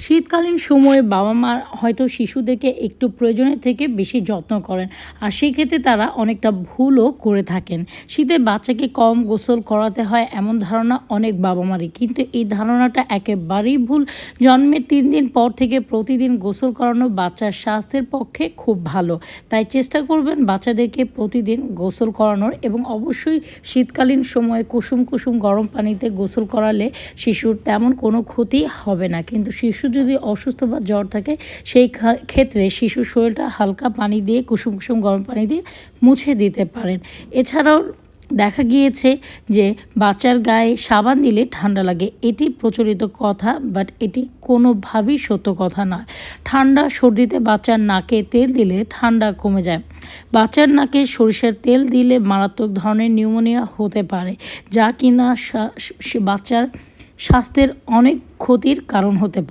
শীতকালীন সময়ে বাবা মা হয়তো শিশুদেরকে একটু প্রয়োজনের থেকে বেশি যত্ন করেন, আর সেই ক্ষেত্রে তারা অনেকটা ভুলও করে থাকেন। শীতে বাচ্চাকে কম গোসল করাতে হয় এমন ধারণা অনেক বাবা মারই, কিন্তু এই ধারণাটা একেবারেই ভুল। জন্মের 3 দিন পর থেকে প্রতিদিন গোসল করানো বাচ্চার স্বাস্থ্যের পক্ষে খুব ভালো। তাই চেষ্টা করবেন বাচ্চাদেরকে প্রতিদিন গোসল করানোর, এবং অবশ্যই শীতকালীন সময়ে কুসুম কুসুম গরম পানিতে গোসল করালে শিশুর তেমন কোনো ক্ষতি হবে না। কিন্তু শিশু যদি অসুস্থ বা জ্বর থাকে, সেই ক্ষেত্রে শিশুর শরীরটা হালকা পানি দিয়ে কুসুম কুসুম গরম পানি দিয়ে মুছে দিতে পারেন। এছাড়াও দেখা গিয়েছে যে বাচ্চার গায়ে সাবান দিলে ঠান্ডা লাগে, এটি প্রচলিত কথা, বাট এটি কোনোভাবেই সত্য কথা নয়। ঠান্ডা সর্দিতে বাচ্চার নাকে তেল দিলে ঠান্ডা কমে যায়। বাচ্চার নাকে সরিষার তেল দিলে মারাত্মক ধরনের নিউমোনিয়া হতে পারে, যা কিনা বাচ্চার স্বাস্থ্যের অনেক ক্ষতির কারণ হতে পারে।